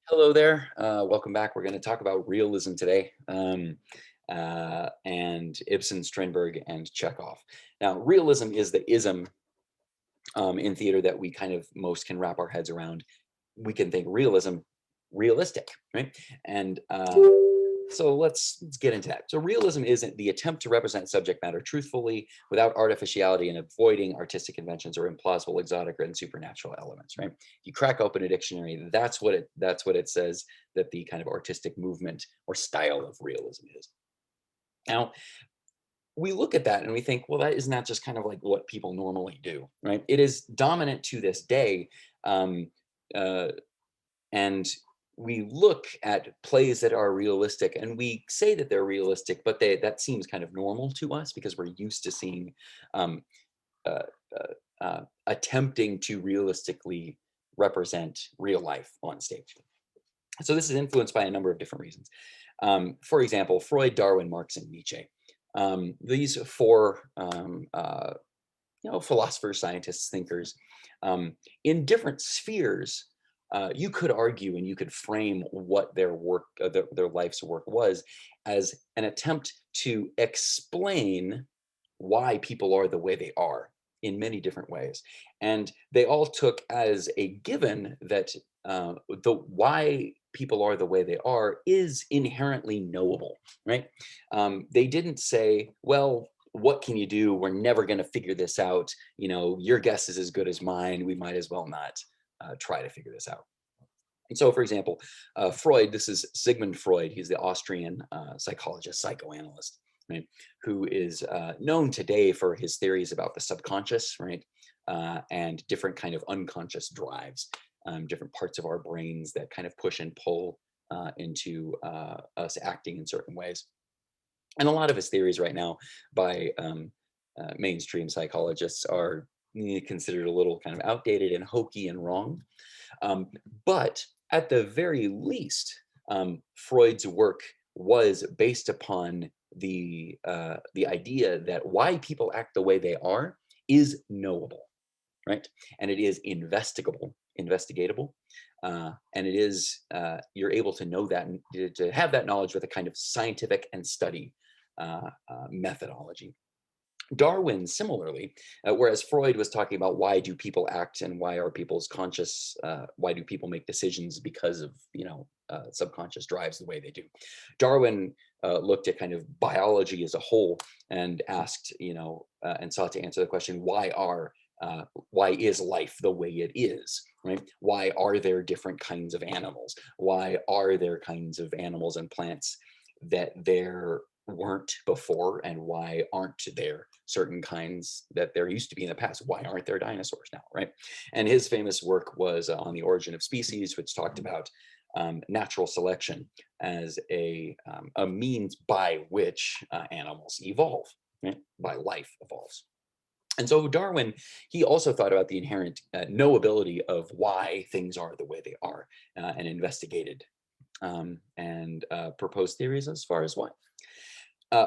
Hello there. Welcome back. We're going to talk about realism today, and Ibsen, Strindberg, and Chekhov. Now, realism is the ism in theater that we kind of most can wrap our heads around. We can think realism, realistic, right? And so let's get into that. So realism isn't the attempt to represent subject matter truthfully without artificiality and avoiding artistic conventions or implausible, exotic, and supernatural elements, right? If you crack open a dictionary, that's what it says that the kind of artistic movement or style of realism is. Now, we look at that and we think, well, that isn't that just kind of like what people normally do, right? It is dominant to this day. Um, uh, and we look at plays that are realistic and we say that they're realistic, but that seems kind of normal to us because we're used to seeing um, uh, attempting to realistically represent real life on stage. So this is influenced by a number of different reasons. For example, Freud, Darwin, Marx, and Nietzsche. These four philosophers, scientists, thinkers, um, in different spheres. You could argue and you could frame what their work, their life's work was, as an attempt to explain why people are the way they are in many different ways. And they all took as a given that the why people are the way they are is inherently knowable, right? They didn't say, well, what can you do? We're never going to figure this out. Your guess is as good as mine. We might as well not try to figure this out. And so, for example, Freud, this is Sigmund Freud. He's the Austrian psychologist, psychoanalyst, right? Who is known today for his theories about the subconscious, right? And different kind of unconscious drives, different parts of our brains that kind of push and pull into us acting in certain ways. And a lot of his theories right now by mainstream psychologists are considered a little kind of outdated and hokey and wrong. Um, but at the very least, Freud's work was based upon the idea that why people act the way they are is knowable, right? And it is investigatable, and it is you're able to know that and to have that knowledge with a kind of scientific and study methodology. Darwin, similarly, whereas Freud was talking about why do people act and why are people's conscious, why do people make decisions because of subconscious drives the way they do. Darwin looked at kind of biology as a whole and asked, and sought to answer the question, why is life the way it is, right? Why are there different kinds of animals? Why are there kinds of animals and plants that there weren't before, and why aren't there certain kinds that there used to be in the past? Why aren't there dinosaurs now, right? And his famous work was on the origin of species, which talked about natural selection as a means by which animals evolve, right? By life evolves. And so Darwin, he also thought about the inherent knowability of why things are the way they are, and investigated and proposed theories as far as why.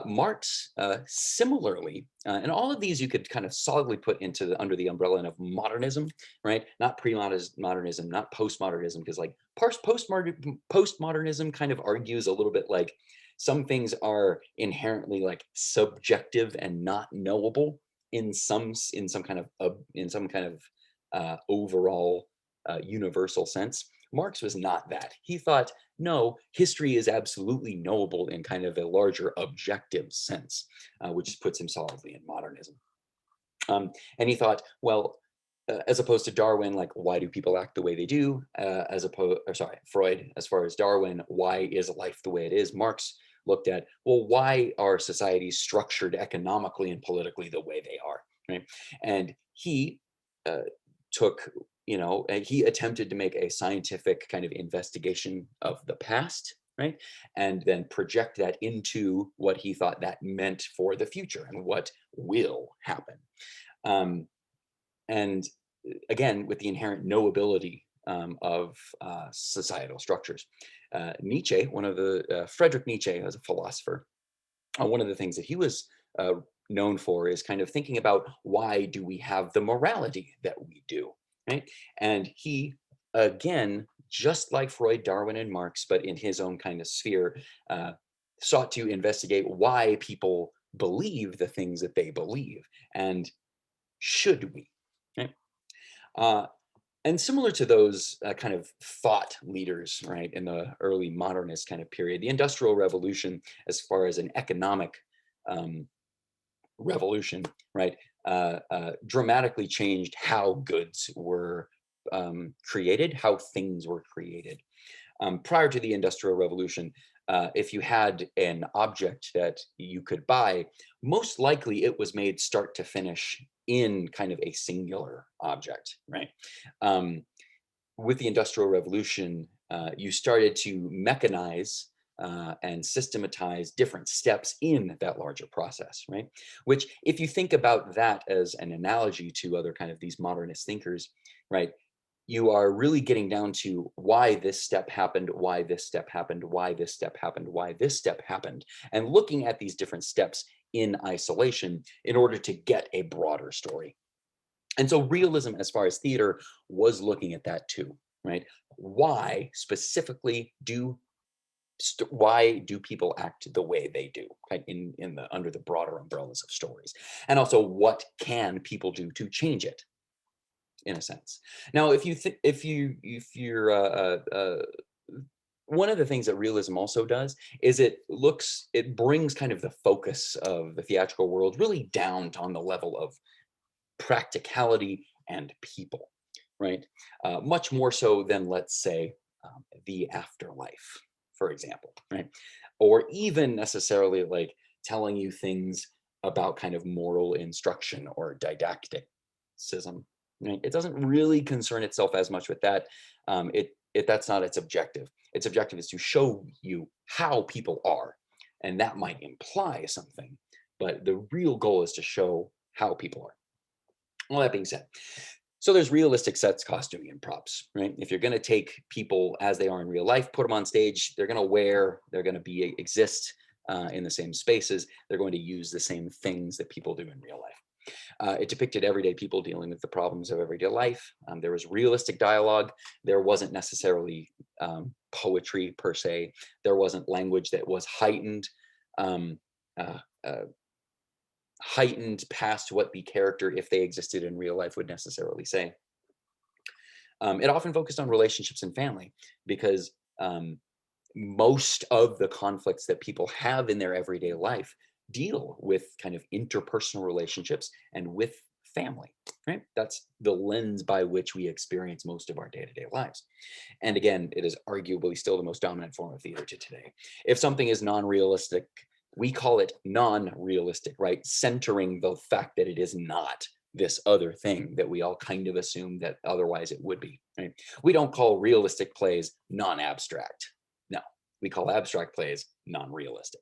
Marx, similarly, and all of these you could kind of solidly put under the umbrella of modernism, right? Not pre-modernism, not postmodernism, because like postmodernism kind of argues a little bit like some things are inherently like subjective and not knowable in some kind of overall universal sense. Marx was not that. He thought, no, history is absolutely knowable in kind of a larger objective sense, which puts him solidly in modernism. And he thought, well, as opposed to Darwin, like why do people act the way they do? Freud, as far as Darwin, why is life the way it is? Marx looked at, well, why are societies structured economically and politically the way they are, right? And he uh, took, he attempted to make a scientific kind of investigation of the past, right? And then project that into what he thought that meant for the future and what will happen. Um, and again, with the inherent knowability of societal structures. Nietzsche, Friedrich Nietzsche, as a philosopher, one of the things that he was uh, known for is kind of thinking about why do we have the morality that we do, right? And he, again, just like Freud, Darwin, and Marx, but in his own kind of sphere, uh, sought to investigate why people believe the things that they believe, and should we? Right? Uh, and similar to those kind of thought leaders, right, in the early modernist kind of period, the Industrial Revolution, as far as an economic um, revolution, right, dramatically changed how goods were created, how things were created. Prior to the Industrial Revolution, if you had an object that you could buy, most likely it was made start to finish in kind of a singular object, right? Um, with the Industrial Revolution, you started to mechanize and systematize different steps in that larger process, right? Which, if you think about that as an analogy to other kind of these modernist thinkers, right? You are really getting down to why this step happened, why this step happened, why this step happened, why this step happened, and looking at these different steps in isolation in order to get a broader story. And so realism, as far as theater, was looking at that too, right? Why specifically why do people act the way they do, right? In the under the broader umbrellas of stories, and also what can people do to change it, in a sense. Now, if you think if you're one of the things that realism also does is it brings kind of the focus of the theatrical world really down on the level of practicality and people, right? Much more so than, let's say, the afterlife, for example, right? Or even necessarily like telling you things about kind of moral instruction or didacticism. Right? It doesn't really concern itself as much with that. That's not its objective. Its objective is to show you how people are, and that might imply something, but the real goal is to show how people are. All that being said, so there's realistic sets, costuming, and props, right? If you're going to take people as they are in real life, put them on stage, they're going to they're going to be exist in the same spaces. They're going to use the same things that people do in real life. It depicted everyday people dealing with the problems of everyday life. There was realistic dialogue. There wasn't necessarily poetry per se. There wasn't language that was um, uh, uh, heightened past what the character, if they existed in real life, would necessarily say. It often focused on relationships and family because um, most of the conflicts that people have in their everyday life deal with kind of interpersonal relationships and with family, right? That's the lens by which we experience most of our day-to-day lives. And again, it is arguably still the most dominant form of theater to today. If something is non-realistic, we call it non-realistic, right? Centering the fact that it is not this other thing that we all kind of assume that otherwise it would be, right? We don't call realistic plays non-abstract. No, we call abstract plays non-realistic.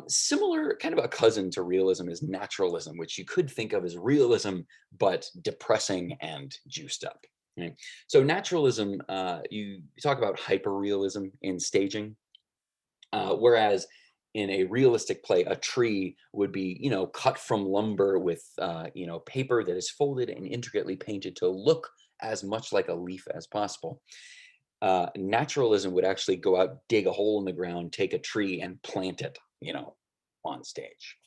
Similar, kind of a cousin to realism is naturalism, which you could think of as realism, but depressing and juiced up. Right? So naturalism, you talk about hyperrealism in staging, whereas in a realistic play, a tree would be, cut from lumber with, paper that is folded and intricately painted to look as much like a leaf as possible. Naturalism would actually go out, dig a hole in the ground, take a tree and plant it, on stage.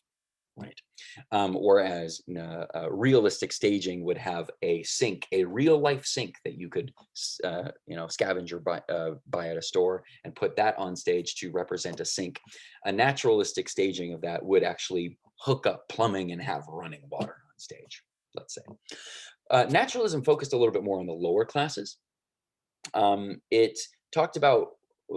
Right. Whereas realistic staging would have a sink, a real life sink that you could, scavenge or buy at a store and put that on stage to represent a sink. A naturalistic staging of that would actually hook up plumbing and have running water on stage, let's say. Naturalism focused a little bit more on the lower classes. It talked about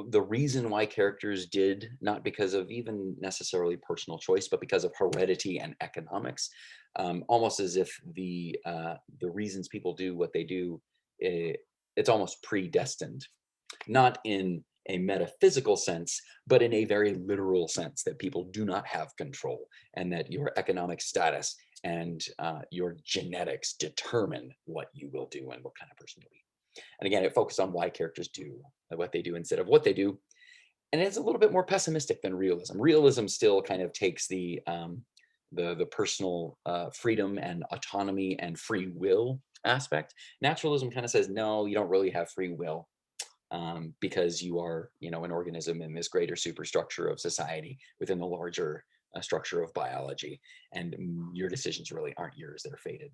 the reason why characters did, not because of even necessarily personal choice, but because of heredity and economics. Almost as if the reasons people do what they do, it's almost predestined, not in a metaphysical sense, but in a very literal sense that people do not have control, and that your economic status and your genetics determine what you will do and what kind of person you'll be. And again, it focused on why characters do what they do instead of what they do. And it's a little bit more pessimistic than realism. Realism still kind of takes the personal freedom and autonomy and free will aspect. Naturalism kind of says, no, you don't really have free will, because you are, an organism in this greater superstructure of society within the larger structure of biology, and your decisions really aren't yours; they're fated.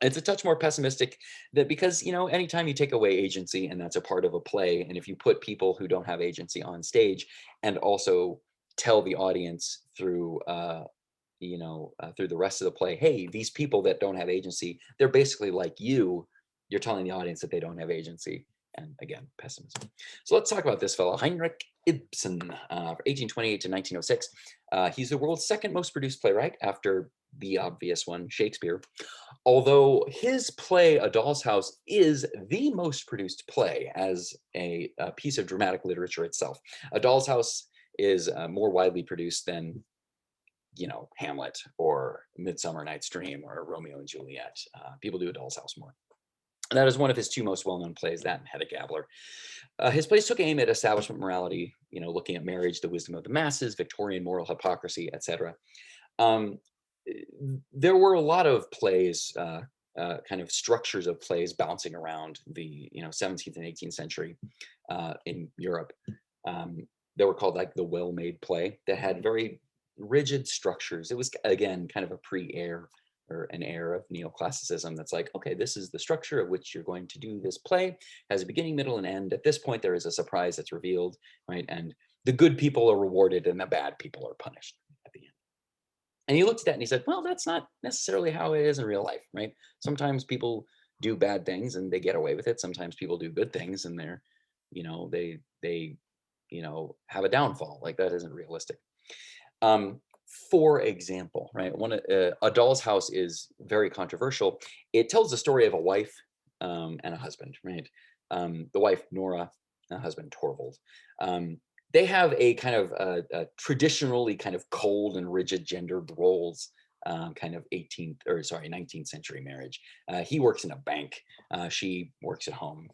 It's a touch more pessimistic, that because, anytime you take away agency, and that's a part of a play, and if you put people who don't have agency on stage, and also tell the audience through through the rest of the play, hey, these people that don't have agency, they're basically like you're telling the audience that they don't have agency. And again, pessimism. So let's talk about this fellow, Heinrich Ibsen, 1828 to 1906. He's the world's second most produced playwright, after the obvious one, Shakespeare. Although his play, A Doll's House, is the most produced play as a piece of dramatic literature itself. A Doll's House is more widely produced than, Hamlet or Midsummer Night's Dream or Romeo and Juliet. People do A Doll's House more. That is one of his two most well-known plays, that and Hedda Gabler. His plays took aim at establishment morality, looking at marriage, the wisdom of the masses, Victorian moral hypocrisy, etc. Um, there were a lot of plays, kind of structures of plays bouncing around the 17th and 18th century in Europe. Um, they were called like the well-made play, that had very rigid structures. It was again kind of a pre-air or an era of neoclassicism that's like, okay, this is the structure of which you're going to do this play, has a beginning, middle, and end. At this point, there is a surprise that's revealed, right? And the good people are rewarded and the bad people are punished at the end. And he looked at that and he said, well, that's not necessarily how it is in real life, right? Sometimes people do bad things and they get away with it. Sometimes people do good things and they have a downfall. Like, that isn't realistic. Um, for example, right, A Doll's House is very controversial. It tells the story of a wife and a husband, right? The wife, Nora, the husband, Torvald. Um, they have a kind of traditionally kind of cold and rigid gendered roles, kind of 19th century marriage. He works in a bank. She works at home,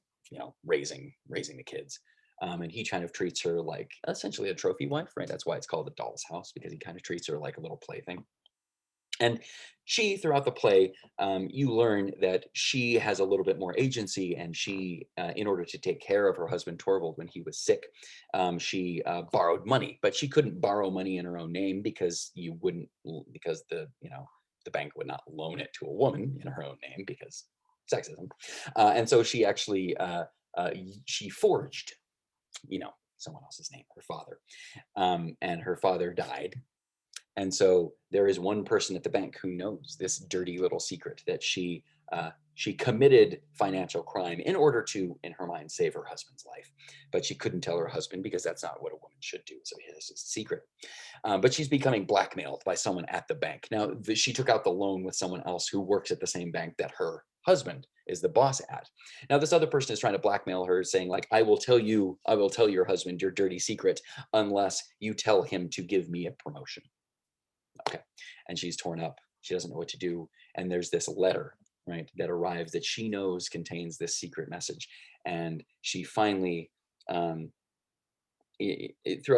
raising the kids. And he kind of treats her like essentially a trophy wife, right? That's why it's called a doll's house, because he kind of treats her like a little plaything. And she, throughout the play, you learn that she has a little bit more agency, and she, in order to take care of her husband Torvald when he was sick, she borrowed money, but she couldn't borrow money in her own name, because you wouldn't, because the bank would not loan it to a woman in her own name, because sexism. And so she actually she forged someone else's name, her father. And her father died. And so there is one person at the bank who knows this dirty little secret, that she committed financial crime in order to, in her mind, save her husband's life. But she couldn't tell her husband, because that's not what a woman should do. So this is a secret. But she's becoming blackmailed by someone at the bank. Now, she took out the loan with someone else who works at the same bank that her husband is the boss at. Now, this other person is trying to blackmail her, saying like, I will tell your husband your dirty secret unless you tell him to give me a promotion. Okay. And she's torn up. She doesn't know what to do. And there's this letter, right, that arrives, that she knows contains this secret message. And she finally, throughout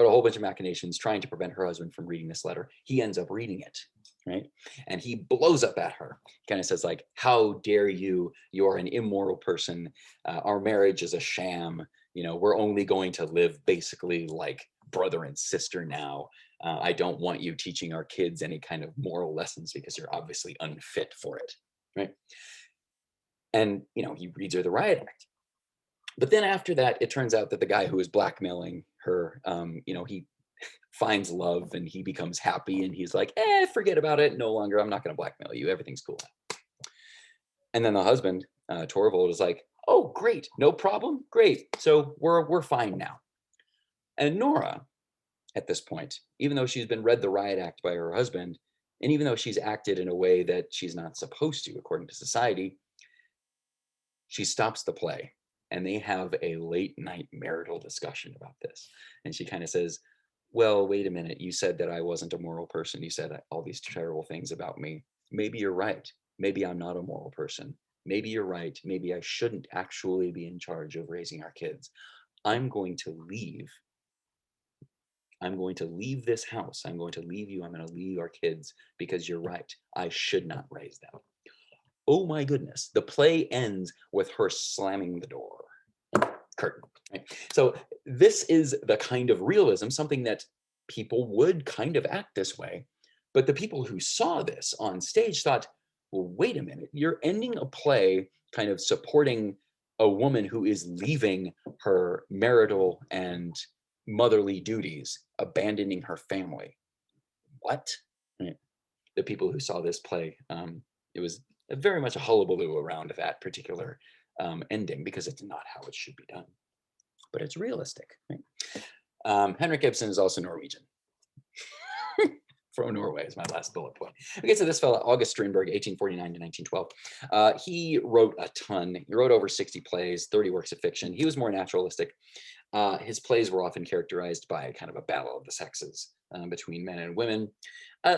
a whole bunch of machinations, trying to prevent her husband from reading this letter, he ends up reading it, right? And he blows up at her, kind of says like, how dare you? You are an immoral person. Our marriage is a sham. We're only going to live basically like brother and sister now. I don't want you teaching our kids any kind of moral lessons, because you're obviously unfit for it, right? And, he reads her the riot act. But then after that, it turns out that the guy who is blackmailing her, he finds love and he becomes happy, and he's like, forget about it. No longer, I'm not going to blackmail you. Everything's cool. And then the husband, Torvald, is like, oh, great. No problem. Great. So we're fine now. And Nora, at this point, even though she's been read the riot act by her husband, and even though she's acted in a way that she's not supposed to, according to society, she stops the play, and they have a late night marital discussion about this. And she kind of says, well, wait a minute. You said that I wasn't a moral person. You said all these terrible things about me. Maybe you're right. Maybe I'm not a moral person. Maybe you're right. Maybe I shouldn't actually be in charge of raising our kids. I'm going to leave. I'm going to leave this house. I'm going to leave you. I'm going to leave our kids, because you're right. I should not raise them. oh my goodness, the play ends with her slamming the door. Curtain. Right? So this is the kind of realism, something that people would kind of act this way. But the people who saw this on stage thought, well, wait a minute, you're ending a play kind of supporting a woman who is leaving her marital and motherly duties, abandoning her family. What? Right. The people who saw this play, it was very much a hullabaloo around that particular ending because it's not how it should be done, but it's realistic. Right? Henrik Ibsen is also Norwegian. From Norway is my last bullet point. Okay, so this fellow, August Strindberg, 1849 to 1912. He wrote a ton. He wrote over 60 plays, 30 works of fiction. He was more naturalistic. His plays were often characterized by kind of a battle of the sexes between men and women.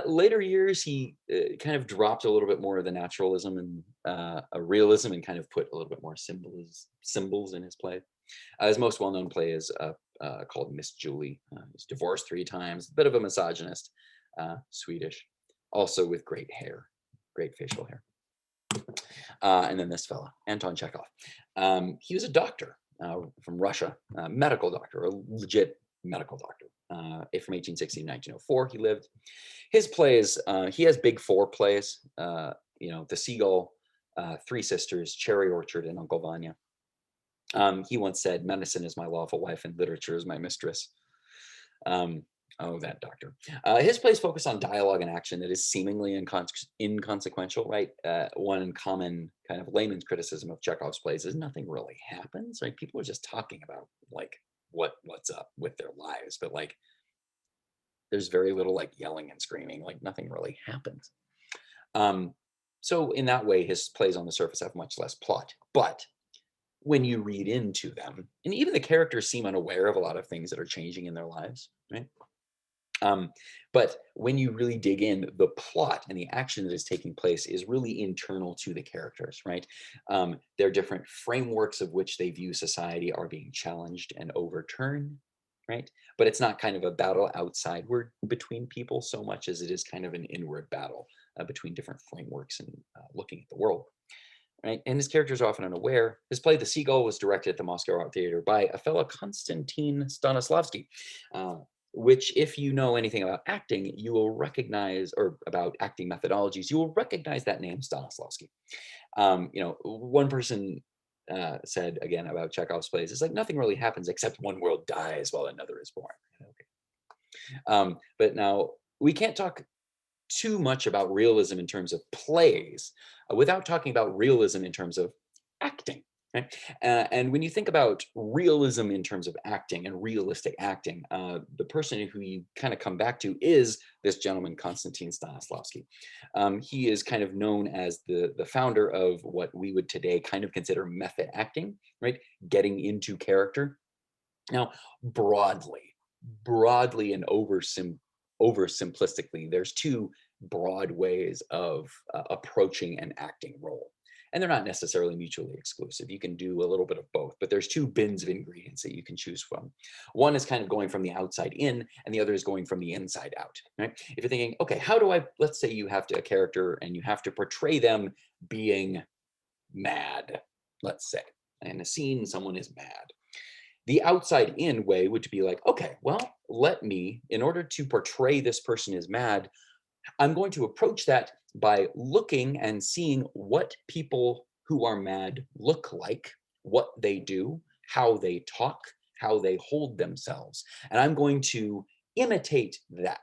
Later years, he kind of dropped a little bit more of the naturalism and a realism and kind of put a little bit more symbols in his play. His most well-known play is called Miss Julie. He's divorced 3 times, a bit of a misogynist, Swedish, also with great hair, great facial hair. And then this fella, Anton Chekhov. He was a doctor from Russia, a medical doctor, a legit medical doctor. From 1860 to 1904, he lived. His plays, he has big 4 plays, The Seagull, 3 Sisters, Cherry Orchard, and Uncle Vanya. He once said, medicine is my lawful wife and literature is my mistress. Oh, that doctor. His plays focus on dialogue and action that is seemingly inconsequential, right? One common kind of layman's criticism of Chekhov's plays is nothing really happens, right? People are just talking about like what's up with their lives, but like there's very little like yelling and screaming, like nothing really happens. So in that way, his plays on the surface have much less plot, but when you read into them, and even the characters seem unaware of a lot of things that are changing in their lives, right? But when you really dig in, the plot and the action that is taking place is really internal to the characters, right? Their different frameworks of which they view society are being challenged and overturned, right? But it's not kind of a battle outsideward between people so much as it is kind of an inward battle between different frameworks and looking at the world. Right? And his characters are often unaware. His play, The Seagull, was directed at the Moscow Art Theater by a fellow Konstantin Stanislavski, which if you know anything about acting, you will recognize, or about acting methodologies, you will recognize that name, Stanislavski. One person said, again, about Chekhov's plays, it's like nothing really happens except one world dies while another is born. Okay. But now, we can't talk too much about realism in terms of plays without talking about realism in terms of acting. Right? And when you think about realism in terms of acting and realistic acting, the person who you kind of come back to is this gentleman, Konstantin Stanislavski. He is kind of known as the founder of what we would today kind of consider method acting, right? Getting into character. Now, broadly and oversimplistically, there's 2 broad ways of approaching an acting role. And they're not necessarily mutually exclusive. You can do a little bit of both, but there's 2 bins of ingredients that you can choose from. One is kind of going from the outside in, and the other is going from the inside out, right? If you're thinking, okay, how do let's say you have a character and you have to portray them being mad, let's say. In a scene, someone is mad. The outside in way would be like, okay, well, in order to portray this person as mad, I'm going to approach that by looking and seeing what people who are mad look like, what they do, how they talk, how they hold themselves. And I'm going to imitate that,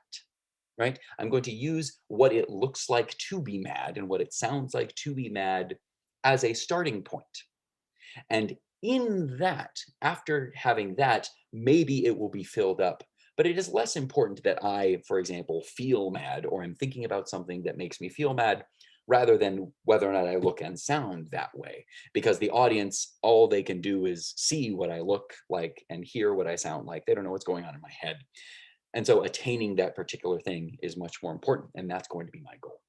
right? I'm going to use what it looks like to be mad and what it sounds like to be mad as a starting point. And in that, after having that, maybe it will be filled up. But it is less important that I, for example, feel mad or am thinking about something that makes me feel mad rather than whether or not I look and sound that way. Because the audience, all they can do is see what I look like and hear what I sound like. They don't know what's going on in my head. And so attaining that particular thing is much more important. And that's going to be my goal.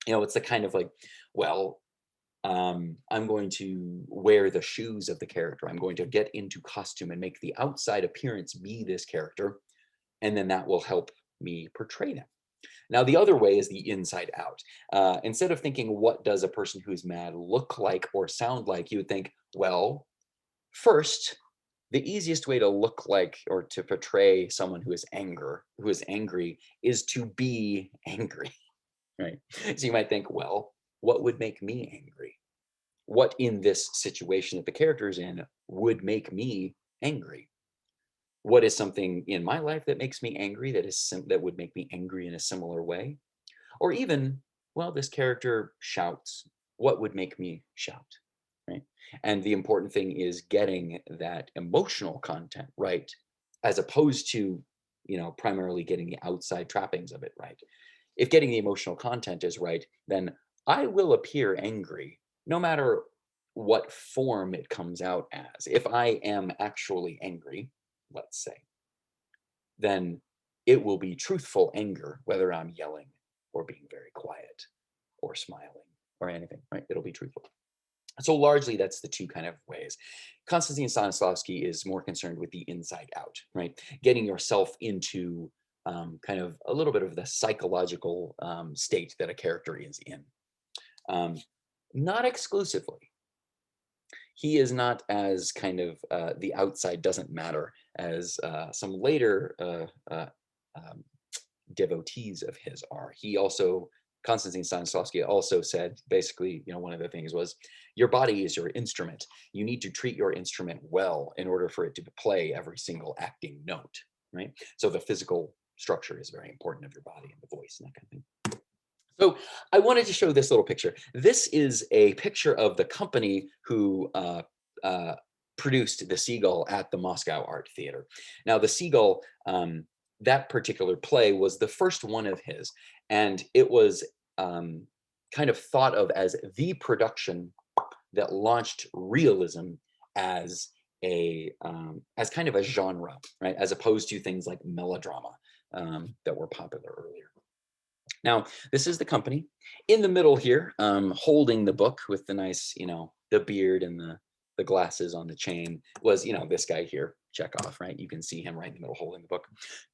It's the kind of like, well, I'm going to wear the shoes of the character. I'm going to get into costume and make the outside appearance be this character. And then that will help me portray them. Now, the other way is the inside out. Instead of thinking, what does a person who's mad look like or sound like, you would think, well, first, the easiest way to look like or to portray someone who is angry, is to be angry, right? So you might think, well, what would make me angry? What in this situation that the character is in would make me angry? What is something in my life that makes me angry that would make me angry in a similar way? Or even, well, this character shouts. What would make me shout? Right. And the important thing is getting that emotional content right, as opposed to, primarily getting the outside trappings of it right. If getting the emotional content is right, then I will appear angry no matter what form it comes out as. If I am actually angry, let's say, then it will be truthful anger, whether I'm yelling or being very quiet or smiling or anything, right? It'll be truthful. So largely that's the two kind of ways. Konstantin Stanislavski is more concerned with the inside out, right? Getting yourself into kind of a little bit of the psychological state that a character is in. Um, Not exclusively. He is not as kind of the outside doesn't matter as some later um, devotees of his are. He also, Konstantin Stanislavski also said, basically, one of the things was, your body is your instrument. You need to treat your instrument well in order for it to play every single acting note, right? So the physical structure is very important of your body and the voice and that kind of thing. So I wanted to show this little picture. This is a picture of the company who uh, produced The Seagull at the Moscow Art Theater. Now, The Seagull, that particular play was the first one of his, and it was kind of thought of as the production that launched realism as as kind of a genre, right? As opposed to things like melodrama that were popular earlier. Now, this is the company in the middle here, holding the book with the nice, the beard and the glasses on the chain was, this guy here, Chekhov, right? You can see him right in the middle holding the book.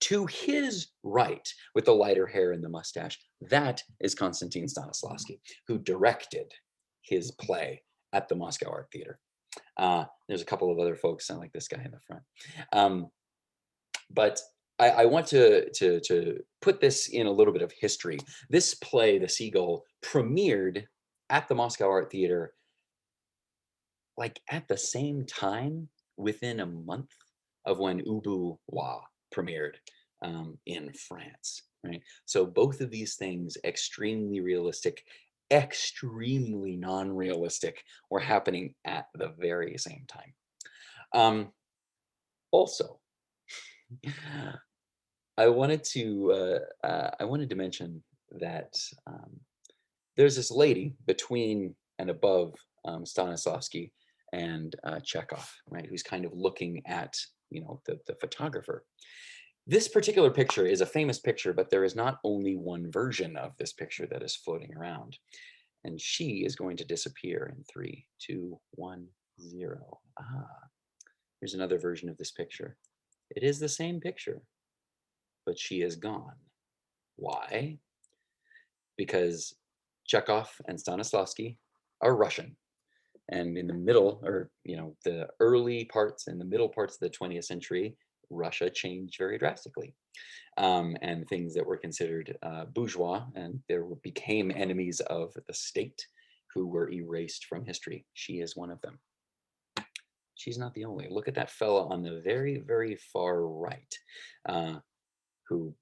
To his right, with the lighter hair and the mustache, that is Konstantin Stanislavski, who directed his play at the Moscow Art Theater. There's a couple of other folks, like this guy in the front. But I want to put this in a little bit of history. This play, The Seagull, premiered at the Moscow Art Theater, like at the same time, within a month of when Ubu Wa premiered in France, right? So both of these things, extremely realistic, extremely non-realistic, were happening at the very same time. Also, I wanted to mention that there's this lady between and above Stanislavski and Chekhov, right? Who's kind of looking at the photographer. This particular picture is a famous picture, but there is not only one version of this picture that is floating around, and she is going to disappear in 3, 2, 1, 0. Here's another version of this picture. It is the same picture, but she is gone. Why? Because Chekhov and Stanislavski are Russian. And in the middle, or the early parts and the middle parts of the 20th century, Russia changed very drastically. And things that were considered bourgeois and there became enemies of the state who were erased from history. She is one of them. She's not the only. Look at that fella on the very, very far right, who,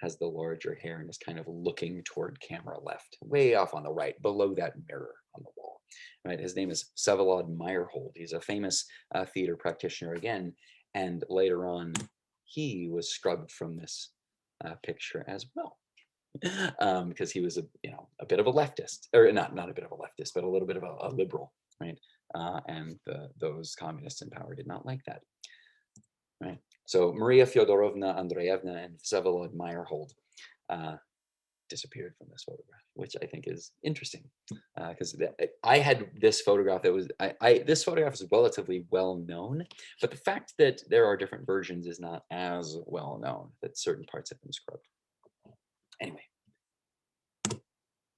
has the larger hair and is kind of looking toward camera left, way off on the right, below that mirror on the wall. Right. His name is Vsevolod Meyerhold. He's a famous theater practitioner again, and later on, he was scrubbed from this picture as well, because he was a bit of a leftist, or not a bit of a leftist, but a little bit of a liberal, right? And those communists in power did not like that, right? So Maria Fyodorovna Andreevna and Vsevolod Meyerhold disappeared from this photograph, which I think is interesting, because I had this photograph that was this photograph is relatively well known, but the fact that there are different versions is not as well known, that certain parts have been scrubbed. Anyway,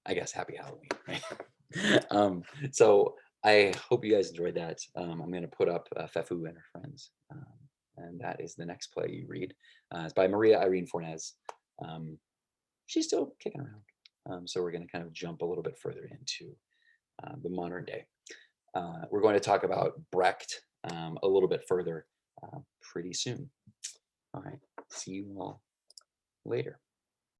I guess happy Halloween, right? So I hope you guys enjoyed that. I'm going to put up Fefu and Her Friends, and that is the next play you read. It's by Maria Irene Fornes. Um, she's still kicking around. So we're going to kind of jump a little bit further into the modern day. We're going to talk about Brecht a little bit further pretty soon. All right. See you all later.